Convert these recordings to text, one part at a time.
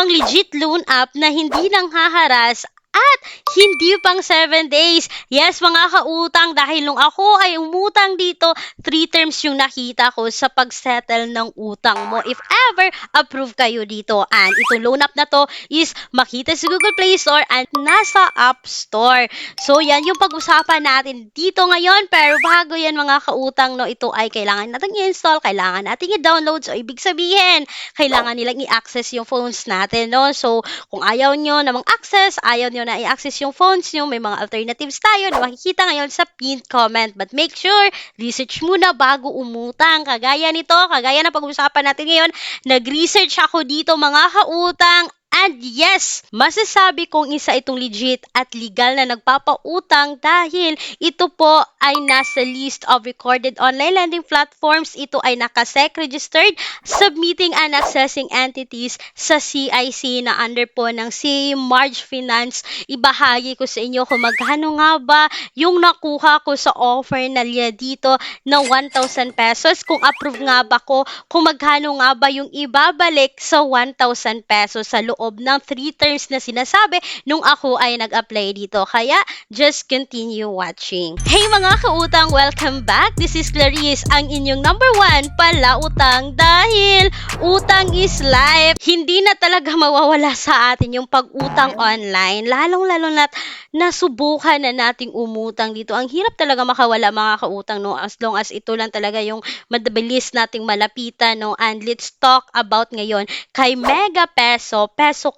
pang legit loan app na hindi lang haharas at hindi pang 7 days. Yes, mga kautang, dahil nung ako ay umutang dito, 3 terms yung nakita ko sa pag-settle ng utang mo. If ever, approve kayo dito. And itong loan app na to is makita sa Google Play Store and nasa App Store. So, yan yung pag-usapan natin dito ngayon. Pero bago yan, mga kautang, no, ito ay kailangan natin i-install, kailangan natin i-download. So, ibig sabihin, kailangan nilang i-access yung phones natin, no? So, kung ayaw nyo namang access, ayaw nyo na i-access yung phones nyo, may mga alternatives tayo na makikita ngayon sa pinned comment. But make sure, research muna bago umutang. Kagaya nito, kagaya na pag-usapan natin ngayon, nag-research ako dito, mga kautang. And yes, masasabi kong isa itong legit at legal na nagpapautang dahil ito po ay nasa list of recorded online lending platforms. Ito ay nakasec registered, submitting and accessing entities sa CIC na under po ng CA March Finance. Ibahagi ko sa inyo kung magkano nga ba yung nakuha ko sa offer na liya dito ng 1,000 pesos. Kung approve nga ba ko, kung magkano nga ba yung ibabalik sa 1,000 pesos sa loob ng 3 terms na sinasabi nung ako ay nag-apply dito. Kaya, just continue watching. Hey mga kautang, welcome back. This is Clarice, ang inyong number 1 palautang dahil utang is life. Hindi na talaga mawawala sa atin yung pag-utang online. Lalong-lalo na nasubukan na nating umutang dito. Ang hirap talaga makawala, mga kautang, no? As long as ito lang talaga yung madabilis nating malapitan, no? And let's talk about ngayon kay Mega Peso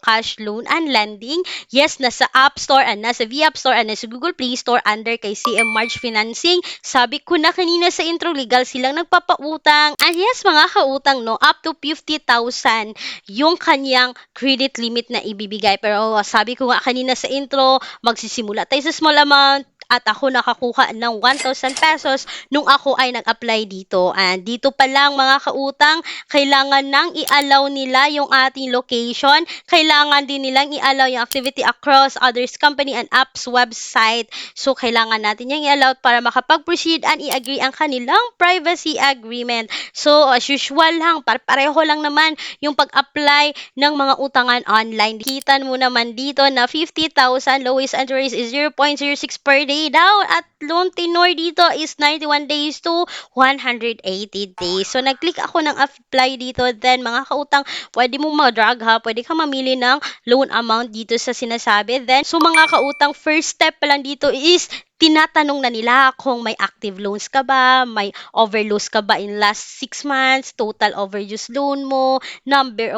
Cash Loan and Lending. Yes, nasa App Store and nasa V-App Store and nasa Google Play Store under kay CM March Financing. Sabi ko na kanina sa intro, legal silang nagpapautang. And yes, mga kautang, no, up to 50,000 yung kanyang credit limit na ibibigay. Pero sabi ko nga kanina sa intro, magsisimula tayo sa small amount. At ako nakakuha ng 1,000 pesos nung ako ay nag-apply dito. And dito pa lang, mga kautang, kailangan nang i-allow nila yung ating location. Kailangan din nilang i-allow yung activity across others company and apps website. So, kailangan natin yung i-allow para makapag-proceed and i-agree ang kanilang privacy agreement. So, as usual lang, pareho lang naman yung pag-apply ng mga utangan online. Kita mo naman dito na 50,000, lowest interest is 0.06 per day daw at loan tenure dito is 91 days to 180 days. So, nag-click ako ng apply dito. Then, mga kautang, pwede mo mag-drag ha. Pwede ka mamili ng loan amount dito sa sinasabi. Then, so mga kautang, first step pa lang dito is tinatanong na nila kung may active loans ka ba, may overloans ka ba in last 6 months, total overuse loan mo, number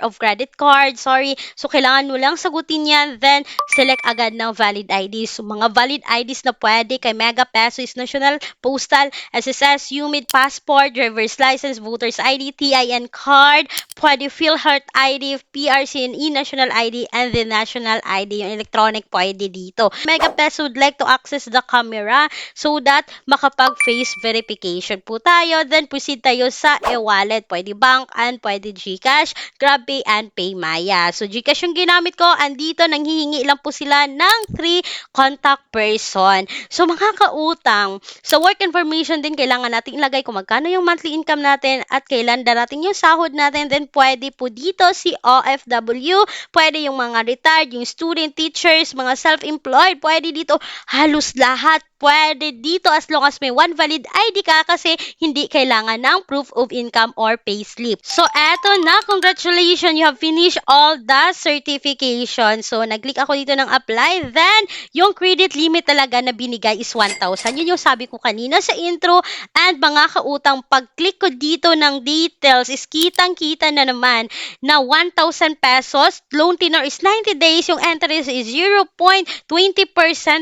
of credit card, So, kailangan mo lang sagutin yan, then select agad ng valid IDs. So, mga valid IDs na pwede kay Mega Peso is National Postal, SSS, UMID, Passport, Driver's License, Voter's ID, TIN card, pwede PhilHealth ID, PRCNE, National ID, and the National ID, yung electronic pwede dito. Mega Peso would like to access the camera so that makapag-face verification po tayo. Then, proceed tayo sa e-wallet. Pwede bank and pwede GCash, GrabPay, and PayMaya. So, GCash yung ginamit ko. Andito, nanghihingi lang po sila ng 3 contact person. So, mga kautang, sa work information din, kailangan natin ilagay kung magkano yung monthly income natin at kailan darating yung sahod natin. Then, pwede po dito si OFW, pwede yung mga retired, yung student, teachers, mga self-employed, pwede dito halos lahat. Pwede dito as long as may one valid ID ka kasi hindi kailangan ng proof of income or payslip. So, eto na. Congratulations! You have finished all the certification. So, nag-click ako dito ng apply. Then, yung credit limit talaga na binigay is 1,000. Yun yung sabi ko kanina sa intro. And mga kautang, pag-click ko dito ng details is kitang-kita na naman na 1,000 pesos. Loan tenure is 90 days. Yung interest is 0.20%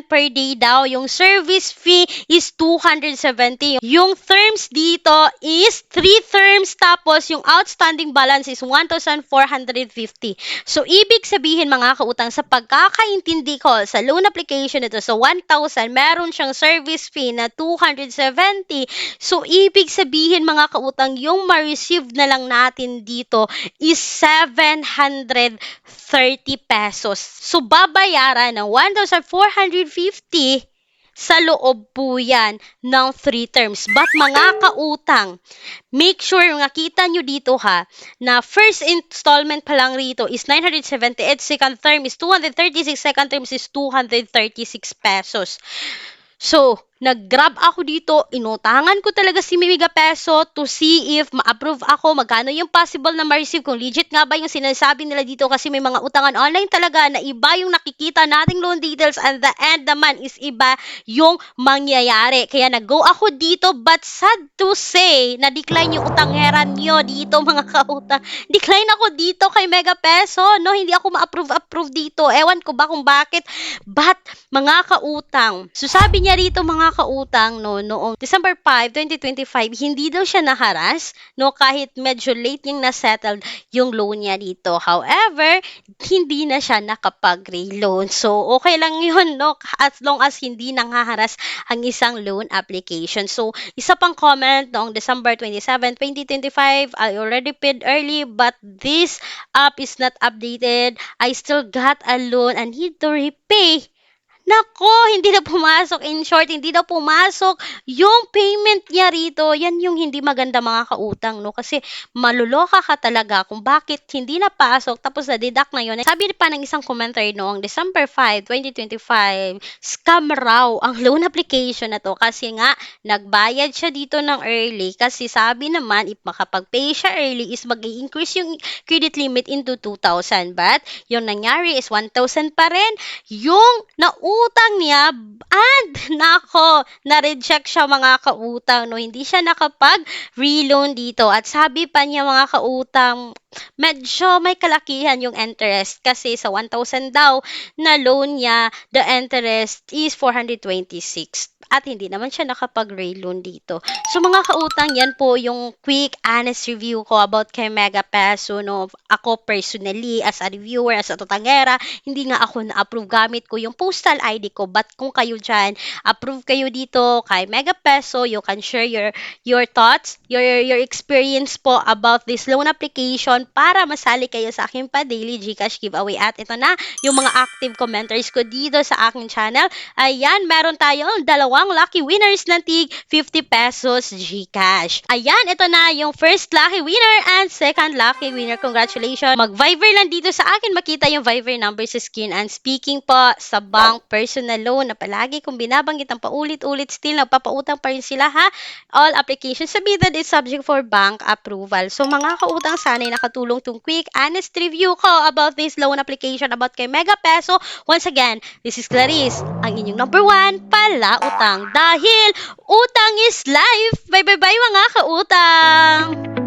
per day daw. Yung service fee is 270. Yung terms dito is 3 terms tapos yung outstanding balance is 1,450. So, ibig sabihin mga kautang, sa pagkakaintindi ko sa loan application ito, so 1,000, meron siyang service fee na 270. So, ibig sabihin mga kautang, yung ma-receive na lang natin dito is 730 pesos. So, babayaran ng 1,450 sa loob po yan ng 3 terms. But mga kautang, make sure nakita nyo dito ha, na first installment pa lang rito is 978, second term is 236, second term is 236 pesos. So, nag-grab ako dito, inutangan ko talaga si Mega Peso to see if ma-approve ako, magkano yung possible na ma-receive, kung legit nga ba yung sinasabi nila dito kasi may mga utangan online talaga na iba yung nakikita nating loan details and the end naman is iba yung mangyayari. Kaya nag-go ako dito but sad to say, na-decline yung utangheran nyo dito mga kautang. Decline ako dito kay Mega Peso, no? Hindi ako ma-approve dito. Ewan ko ba kung bakit. But, mga kautang, so sabi niya rito mga kautang, no, noong December 5, 2025, hindi daw siya naharas, no, kahit medyo late yung na-settled yung loan niya dito. However, hindi na siya nakapag-reloan. So, okay lang yun, no, as long as hindi nanghaharas ang isang loan application. So, isa pang comment noong December 27, 2025, I already paid early but this app is not updated. I still got a loan and need to repay. Nako, hindi na pumasok. In short, hindi na pumasok yung payment niya rito. Yan yung hindi maganda mga kautang, no? Kasi maluloka ka talaga kung bakit hindi napasok tapos na-deduct na yun. Sabi pa ng isang commentary noong December 5, 2025, scam raw ang loan application na to kasi nga nagbayad siya dito ng early kasi sabi naman if makapag-pay siya early is mag-i-increase yung credit limit into 2,000. But yung nangyari is 1,000 pa rin yung nautang niya and nako, na-reject siya mga kautang, no? Hindi siya nakapag-reloan dito. At sabi pa niya mga kautang, medyo may kalakihan yung interest kasi sa 1,000 daw na loan niya, the interest is 426. At hindi naman siya nakapag-reloan dito. So mga kautang, yan po yung quick, honest review ko about kay Mega Peso, no? Ako personally, as a reviewer, as a tutangera, hindi nga ako na-approve gamit ko yung postal ID ko. But kung kayo dyan, approve kayo dito kay Mega Peso, you can share your thoughts, your experience po about this loan application para masali kayo sa aking pa-daily GCash giveaway. At ito na yung mga active commenters ko dito sa aking channel. Ayan, meron tayong dalawang lucky winners ng tig 50 pesos GCash. Ayan, ito na yung first lucky winner and second lucky winner. Congratulations. Mag-Viber lang dito sa akin, makita yung Viber number sa screen. And speaking po sa bank personal loan na palagi kung binabanggit ang paulit-ulit, still nagpapautang pa rin sila ha. All applications submitted is subject for bank approval. So mga kautang, sana'y nakatulong tong quick, honest review ko about this loan application about kay Mega Peso. Once again, this is Clarice, ang inyong number 1 palautang. Dahil utang is life. Bye bye bye mga kautang!